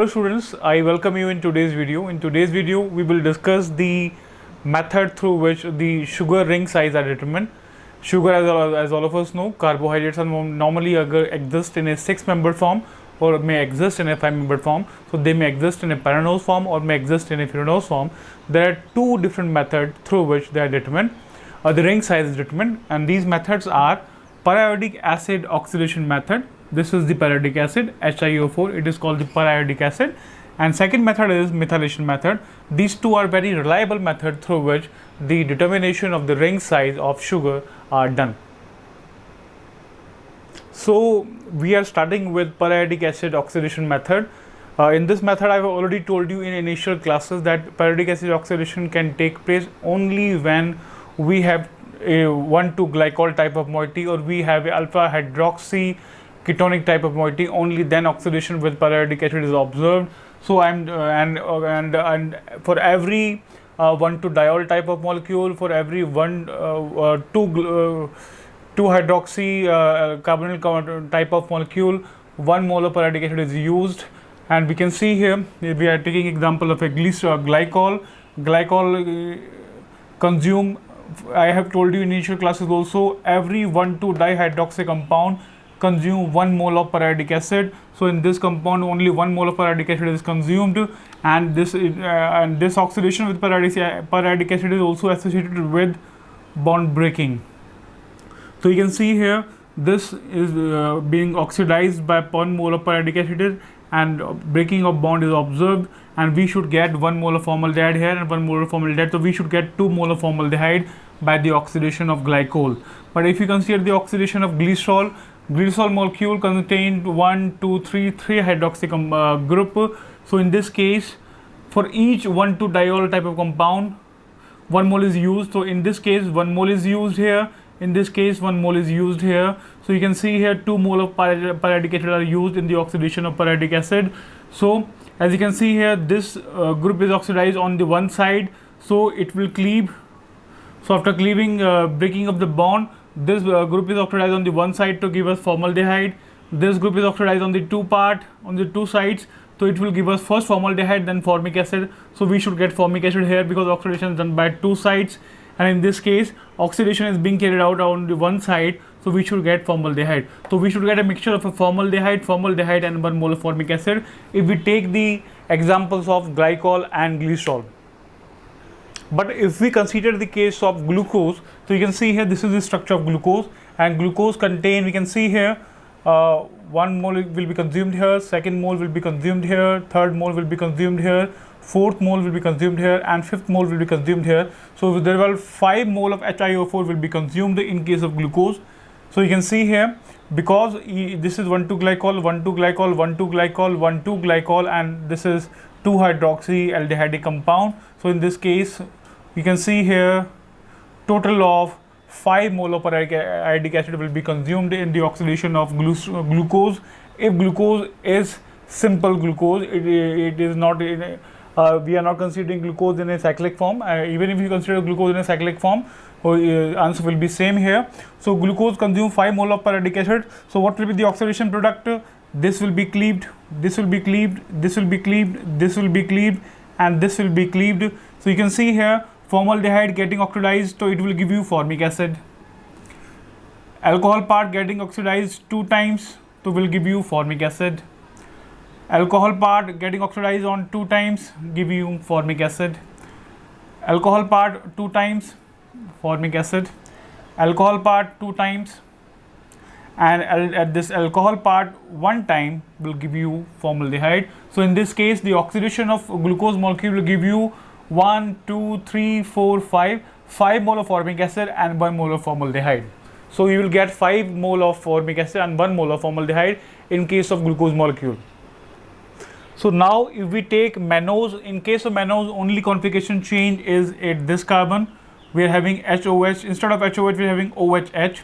Hello students, I welcome you in today's video. In today's video, we will discuss the method through which the sugar ring size are determined. Sugar, as all of us know, carbohydrates are normally exist in a 6-membered form or may exist in a 5-membered form. So they may exist in a pyranose form or may exist in a furanose form. There are two different methods through which they are determined. The ring size is determined, and these methods are periodic acid oxidation method. This is the periodic acid HiO4. It is called the periodic acid. And second method is methylation method. These two are very reliable method through which the determination of the ring size of sugar are done. So we are starting with periodic acid oxidation method. In this method, I have already told you in initial classes that periodic acid oxidation can take place only when we have a 1,2-glycol type of moiety or we have a alpha hydroxy ketonic type of moiety. Only then oxidation with periodic acid is observed. So and for every 1,2-diol type of molecule, for every 2-hydroxy carbonyl type of molecule, 1 mole of periodic acid is used. And we can see here we are taking example of a glycol. Consume, I have told you in initial classes also, every 1,2-dihydroxy compound consume 1 mole of periodic acid. So in this compound only 1 mole of periodic acid is consumed, and this oxidation with periodic acid is also associated with bond breaking. So you can see here this is being oxidized by 1 mole of periodic acid, and breaking of bond is observed, and we should get 1 mole of formaldehyde here and 1 mole of formaldehyde. So we should get 2 mole of formaldehyde by the oxidation of glycol. But if you consider the oxidation of glycerol molecule contained 1, 2, 3 hydroxy group. So in this case, for each 1,2-diol type of compound, 1 mole is used. So in this case 1 mole is used here, in this case 1 mole is used here. So you can see here 2 mole of periodic acid are used in the oxidation of periodic acid. So as you can see here, this group is oxidized on the one side, so it will cleave. So after cleaving, breaking of the bond, this group is oxidized on the one side to give us formaldehyde. This group is oxidized on the two sides, so it will give us first formaldehyde, then formic acid. So we should get formic acid here because oxidation is done by two sides, and in this case oxidation is being carried out on the one side, so we should get formaldehyde. So we should get a mixture of a formaldehyde and 1 mole of formic acid if we take the examples of glycol and glycerol. But if we consider the case of glucose, so you can see here this is the structure of glucose, and glucose contain, we can see here 1 mole will be consumed here, 2nd mole will be consumed here, 3rd mole will be consumed here, 4th mole will be consumed here, and 5th mole will be consumed here. So there will 5 mole of HiO4 will be consumed in case of glucose. So you can see here, because this is 1,2-glycol, 1,2-glycol, 1,2-glycol, 1,2-glycol, and this is 2-hydroxy aldehydic compound. So in this case you can see here total of 5 mole of periodic acid will be consumed in the oxidation of glucose. If glucose is simple glucose, it is not in we are not considering glucose in a cyclic form. Even if you consider glucose in a cyclic form, answer will be same here. So glucose consume 5 mole of periodic acid. So what will be the oxidation product? This will be cleaved, this will be cleaved, this will be cleaved, this will be cleaved, and this will be cleaved. So you can see here formaldehyde getting oxidized, so it will give you formic acid. Alcohol part getting oxidized 2 times, so will give you formic acid. Alcohol part getting oxidized on 2 times, give you formic acid. Alcohol part 2 times, formic acid. Alcohol part 2 times, and at this alcohol part 1 time will give you formaldehyde. So in this case the oxidation of glucose molecule will give you 1, 2, 3, 4, 5 mole of formic acid and 1 mole of formaldehyde. So you will get 5 mole of formic acid and 1 mole of formaldehyde in case of glucose molecule. So now if we take mannose, in case of mannose only configuration change is at this carbon, we are having HOH, instead of HOH we are having OHH.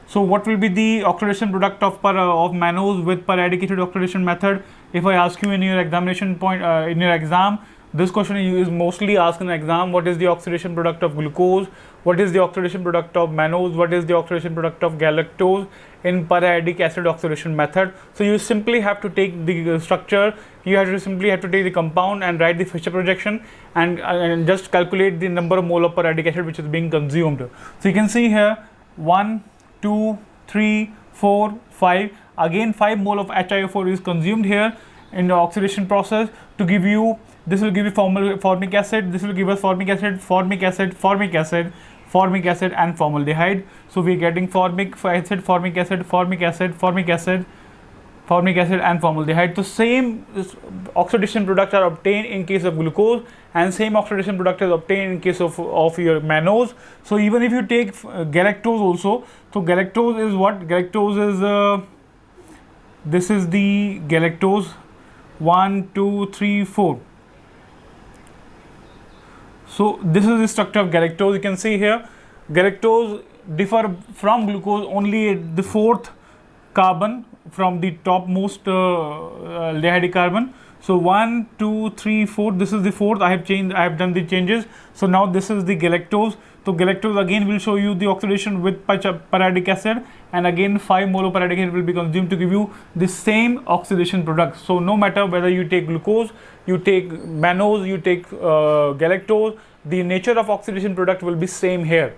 So what will be the oxidation product of mannose with periodic acid oxidation method? If I ask you in your examination point in your exam, This question is mostly asked in the exam. What is the oxidation product of glucose? What is the oxidation product of mannose? What is the oxidation product of galactose in periodic acid oxidation method? So you simply have to take the structure, you have to simply have to take the compound and write the Fischer projection, and just calculate the number of mole of periodic acid which is being consumed. So you can see here 1, 2, 3, 4, 5. Again 5 mole of HiO4 is consumed here in the oxidation process to give you, this will give you formic acid, this will give us formic acid, formic acid, formic acid, formic acid and formaldehyde. So we are getting formic acid, formic acid, formic acid, formic acid, formic acid and formaldehyde. So same oxidation products are obtained in case of glucose, and same oxidation product is obtained in case of your mannose. So even if you take galactose also, so galactose is what? Galactose is this is the galactose 1, 2, 3, 4. So this is the structure of galactose. You can see here galactose differ from glucose only at the 4th carbon from the topmost aldehyde carbon. So 1, 2, 3, 4. This is the 4th. I have done the changes. So now this is the galactose. So galactose again will show you the oxidation with periodic acid, and again 5 mole of periodic acid will be consumed to give you the same oxidation product. So no matter whether you take glucose, you take mannose, you take galactose, the nature of oxidation product will be same here.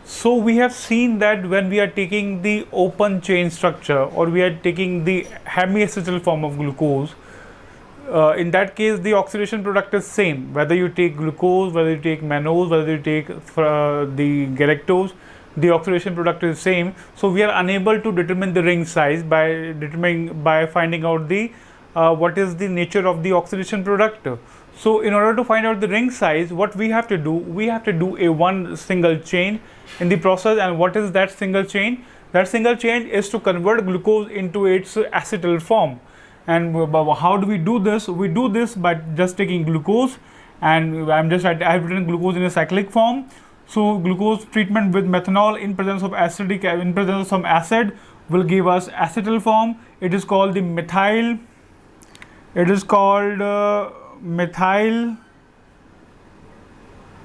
So we have seen that when we are taking the open chain structure, or we are taking the hemiacetyl form of glucose, in that case the oxidation product is same whether you take glucose, whether you take mannose, whether you take the galactose, the oxidation product is same. So we are unable to determine the ring size by finding out the what is the nature of the oxidation product. So in order to find out the ring size, what we have to do, we have to do a one single chain in the process. And what is that single chain? That single chain is to convert glucose into its acetyl form. And how do we do this? We do this by just taking glucose, and I have written glucose in a cyclic form. So glucose treatment with methanol in presence of some acid will give us acetyl form. It is called the methyl. It is called methyl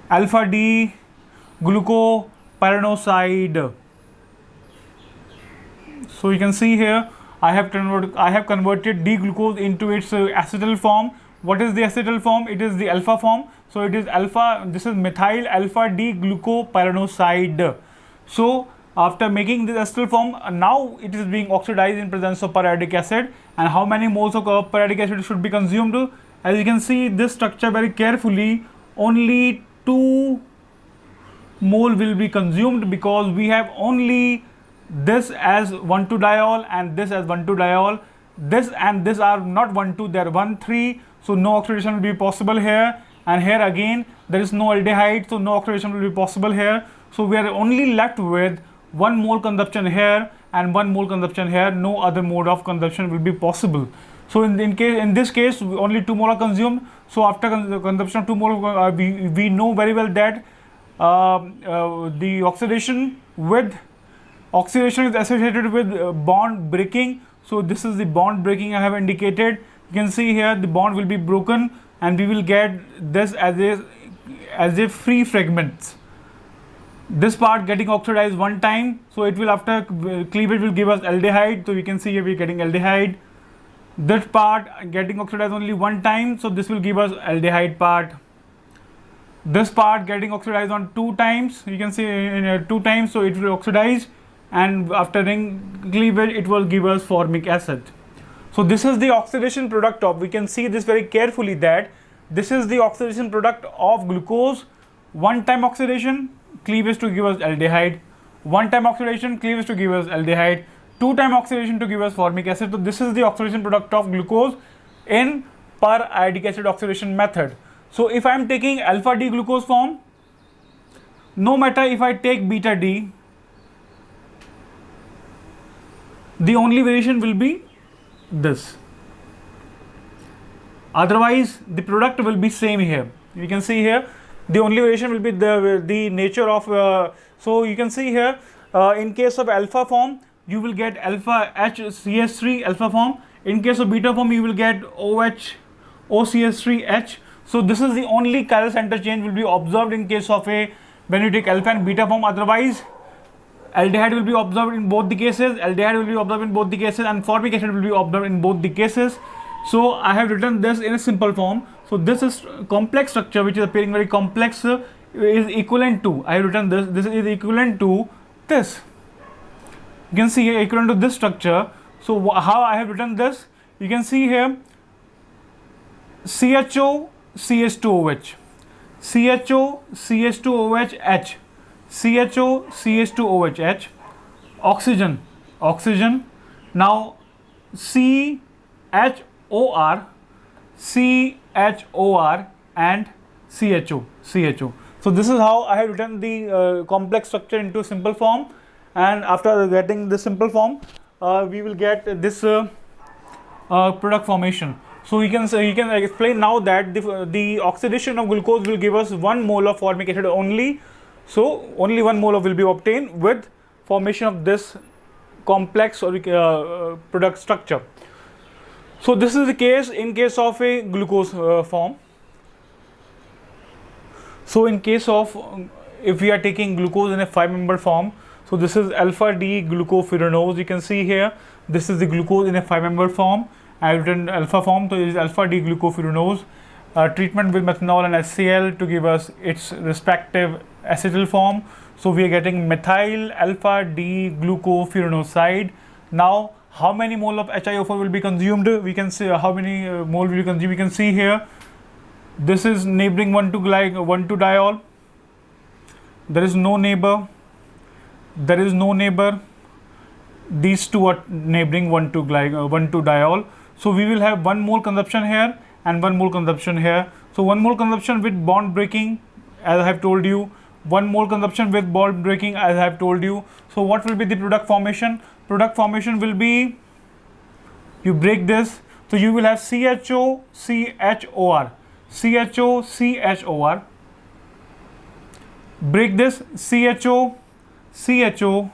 alpha D glucopyranoside. So you can see here I have converted D-glucose into its acetyl form. What is the acetyl form? It is the alpha form. So it is alpha. This is methyl alpha D glucopyranoside. So after making this acetyl form, now it is being oxidized in presence of periodic acid. And how many moles of periodic acid should be consumed? As you can see this structure very carefully, only 2 mole will be consumed, because we have only this as 1,2-diol and this as 1,2-diol. This and this are not 1,2, they are 1,3. So no oxidation will be possible here. And here again there is no aldehyde, so no oxidation will be possible here. So we are only left with 1 mole consumption here and 1 mole consumption here. No other mode of consumption will be possible. So in this case only 2 mole are consumed. So after consumption of 2 mole, we know very well that the oxidation is associated with bond breaking. So this is the bond breaking I have indicated. You can see here the bond will be broken, and we will get this as a free fragments. This part getting oxidized one time, so it will, after cleavage, will give us aldehyde. So you can see here we are getting aldehyde. This part getting oxidized only one time, so this will give us aldehyde part. This part getting oxidized on 2 times, you can see in 2 times, so it will oxidize, and after ring cleavage it will give us formic acid. So this is the oxidation product of, we can see this very carefully, that this is the oxidation product of glucose. One time oxidation, cleavage to give us aldehyde. One time oxidation, cleavage to give us aldehyde. 2 time oxidation to give us formic acid. So this is the oxidation product of glucose in periodic acid oxidation method. So if I am taking alpha D glucose form, no matter if I take beta D, the only variation will be this. Otherwise the product will be same here. You can see here the only variation will be the nature of so you can see here in case of alpha form you will get alpha HCH3 alpha form. In case of beta form you will get OH OCH3H. So this is the only chiral center change will be observed in case of a when you take alpha and beta form. Otherwise, aldehyde will be observed in both the cases. Aldehyde will be observed in both the cases, and formic acid will be observed in both the cases. So I have written this in a simple form. So this is complex structure which is appearing very complex is equivalent to. I have written this. This is equivalent to this. You can see here equivalent to this structure. So how I have written this? You can see here CHO CH2OH, CHO CH2OH H, CHO CH2OH H, oxygen, oxygen. Now CHOR, CHOR and CHO, CHO. So this is how I have written the complex structure into simple form, and after getting the simple form, we will get this product formation. So you can explain now that the oxidation of glucose will give us 1 mole of formic acid only. So only 1 mole will be obtained with formation of this complex or product structure. So this is the case in case of a glucose form. So in case of if we are taking glucose in a 5-membered form, so this is alpha D glucopyranose. You can see here this is the glucose in a 5-membered form. I have written alpha form, so it is alpha D glucopyranose. Treatment with methanol and HCl to give us its respective acetyl form. So we are getting methyl alpha D glucopyranoside. Now how many mole of HiO4 will be consumed? We can see how many mole will be consumed. We can see here this is neighboring 1,2-diol. There is no neighbor. There is no neighbor. These two are neighboring 1,2-diol. So we will have 1 mole consumption here and 1 mole consumption here. So 1 mole consumption with bond breaking, as I have told you. 1 mole consumption with bond breaking, as I have told you. So what will be the product formation? Product formation will be, you break this, so you will have CHO CHOR, CHO CHOR. Break this, CHO CHO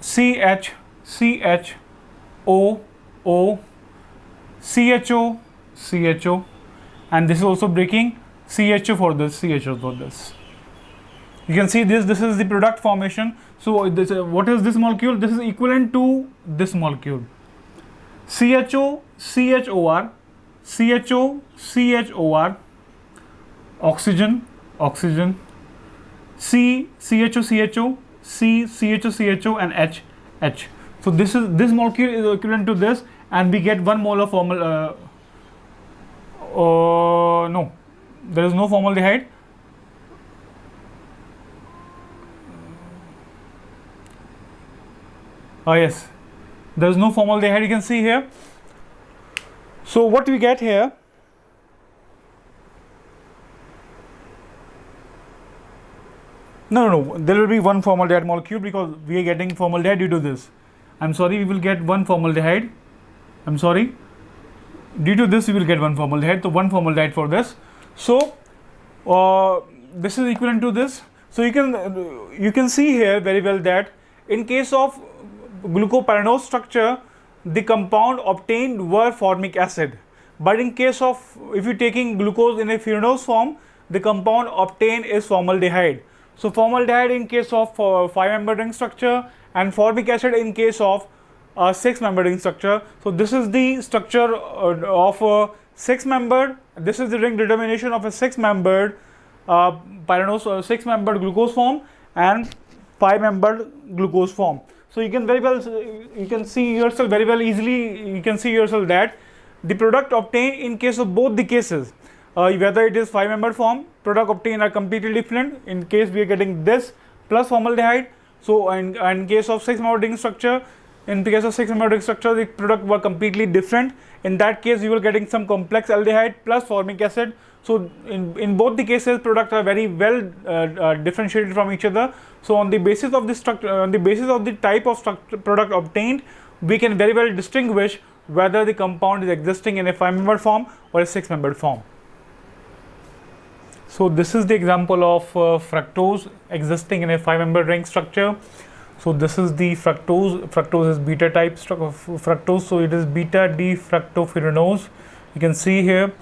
CH CHO O CHO CHO, and this is also breaking CHO for this, CHO for this. You can see this is the product formation. So this, what is this molecule? This is equivalent to this molecule. CHO CHOR, CHO CHOR, oxygen, oxygen, C CHO CHO, C CHO CHO and H H. So this molecule is equivalent to this, and we get 1 mole of no, there is no formaldehyde. Yes, there is no formaldehyde, you can see here. So what we get here, no, there will be 1 formaldehyde molecule because we are getting formaldehyde due to this. I'm sorry, we will get 1 formaldehyde. I'm sorry, due to this we will get 1 formaldehyde. So 1 formaldehyde for this. So this is equivalent to this. So you can see here very well that in case of glucopyranose structure, the compound obtained were formic acid, but in case of if you taking glucose in a furanose form, the compound obtained is formaldehyde. So formaldehyde in case of 5-membered ring structure and formic acid in case of 6-membered ring structure. So this is the structure of a 6-membered. This is the ring determination of a 6-membered pyranose, 6-membered glucose form and 5-membered glucose form. So you can very well, you can see yourself very well easily, you can see yourself that the product obtained in case of both the cases, whether it is 5-membered form, product obtained are completely different. In case we are getting this plus formaldehyde. So in case of 6-membered ring structure, in the case of 6-membered ring structure, the product were completely different. In that case, you will getting some complex aldehyde plus formic acid. So in both the cases, products are very well differentiated from each other. So on the basis of this structure, on the basis of the type of product obtained, we can very well distinguish whether the compound is existing in a 5-membered form or a 6-membered form. So this is the example of fructose existing in a 5-membered ring structure. So this is the fructose. Fructose is beta type of fructose. So it is beta D fructopyranose. You can see here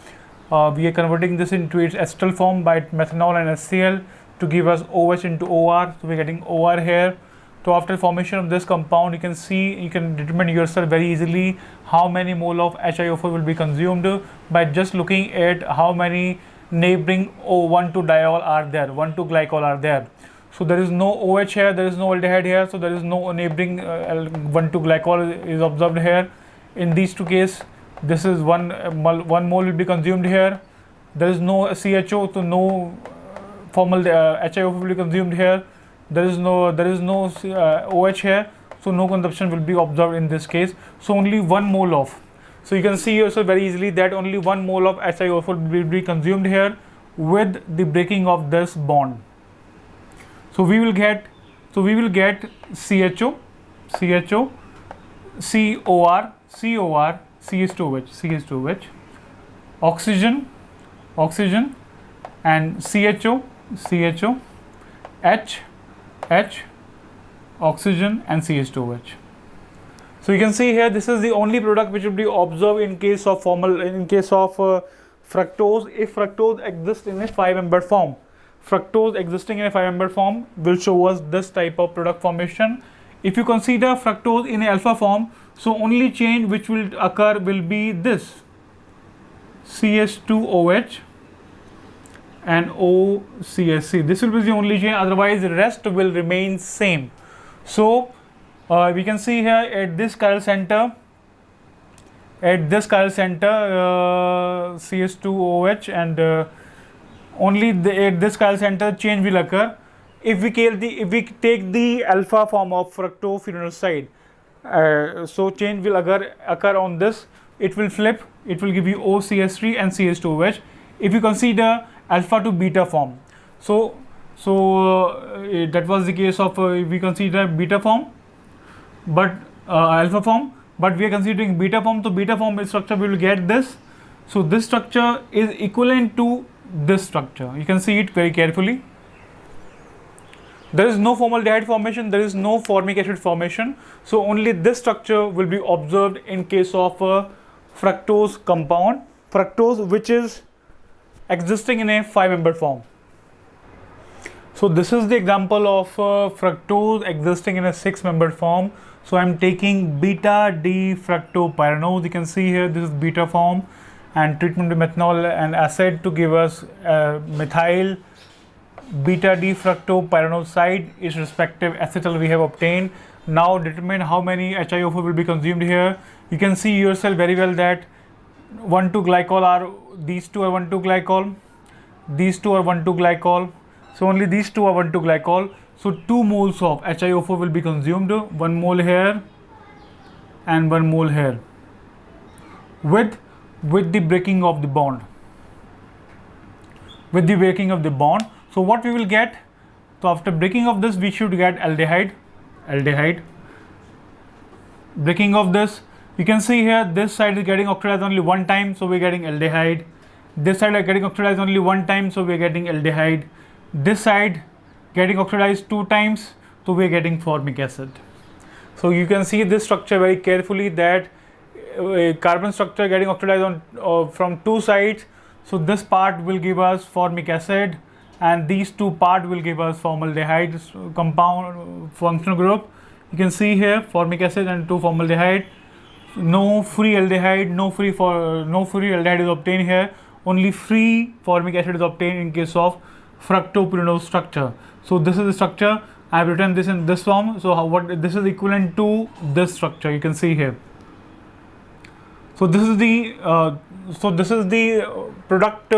we are converting this into its acetal form by methanol and HCl to give us OH into OR. So we're getting OR here. So after formation of this compound, you can see, you can determine yourself very easily how many mole of HiO4 will be consumed by just looking at how many neighboring O1,2-diol are there, 1,2-glycol are there. So there is no OH here, there is no aldehyde here, so there is no neighboring 1,2-glycol is observed here. In these two cases, this is one mole will be consumed here. There is no CHO, so no formal HiO4 will be consumed here. There is no OH here, so no consumption will be observed in this case. So only 1 mole of. So you can see also very easily that only 1 mole of HiO4 will be consumed here with the breaking of this bond. So we will get CHO, COR, CH2OH, oxygen, and CHO, H, oxygen, and CH2OH. So you can see here, this is the only product which will be observed in case of fructose, if fructose exists in a 5-membered form. Fructose existing in a 5-membered form will show us this type of product formation. If you consider fructose in a alpha form, so only change which will occur will be this CH2OH and OCSC. This will be the only change, otherwise the rest will remain same. So we can see here at this chiral center, CH2OH and only at this chiral center change will occur. If we take the alpha form of fructophenolside, so change will occur on this. It will flip. It will give you OCS3 and CH2OH. If you consider alpha to beta form, so that was the case of if we consider beta form, but alpha form, but we are considering beta form. So beta form structure we will get this. So this structure is equivalent to this structure. You can see it very carefully. There is no formaldehyde formation, there is no formic acid formation. So only this structure will be observed in case of fructose compound, fructose which is existing in a 5-membered form. So this is the example of fructose existing in a 6-membered form. So I am taking beta D-fructopyranose. You can see here this is beta form, and treatment with methanol and acid to give us methyl beta D-fructopyranoside its respective acetal we have obtained. Now determine how many HiO4 will be consumed here. You can see yourself very well that 1,2-glycol are, these two are 1,2-glycol, these two are 1,2-glycol. So only these two are 1,2-glycol. So 2 moles of HiO4 will be consumed, 1 mole here and 1 mole here with the breaking of the bond. So what we will get? So after breaking of this, we should get aldehyde. Breaking of this, you can see here this side is getting oxidized only 1 time, so we're getting aldehyde. This side is getting oxidized only 1 time, so we're getting aldehyde. This side getting oxidized 2 times, so we're getting formic acid. So you can see this structure very carefully, that carbon structure getting oxidized on from 2 sides. So this part will give us formic acid, and these 2 parts will give us formaldehyde compound functional group. You can see here formic acid and 2 formaldehyde. No free aldehyde, no free aldehyde is obtained here. Only free formic acid is obtained in case of fructopyranose structure. So this is the structure. I have written this in this form. So this is equivalent to this structure. You can see here. So this is the product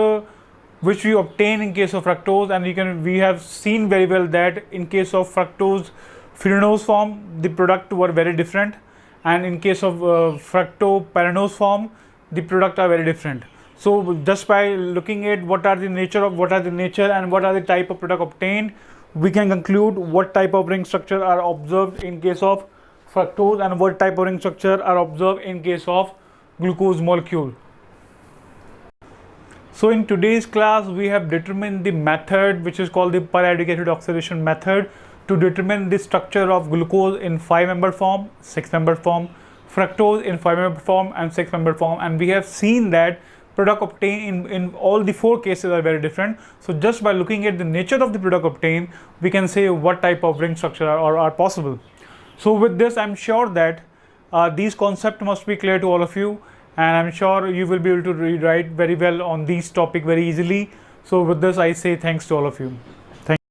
which we obtain in case of fructose, and we have seen very well that in case of fructose furanose form the product were very different, and in case of fructopyranose form the product are very different. So just by looking at what are the nature and what are the type of product obtained, we can conclude what type of ring structure are observed in case of fructose and what type of ring structure are observed in case of glucose molecule. So in today's class we have determined the method which is called the periodic acid oxidation method to determine the structure of glucose in 5-membered form, 6-membered form, fructose in 5-membered form and 6-membered form, and we have seen that product obtained in all the 4 cases are very different. So just by looking at the nature of the product obtained, we can say what type of ring structure are possible. So with this, I'm sure that these concepts must be clear to all of you, and I'm sure you will be able to write very well on these topic very easily. So with this, I say thanks to all of you.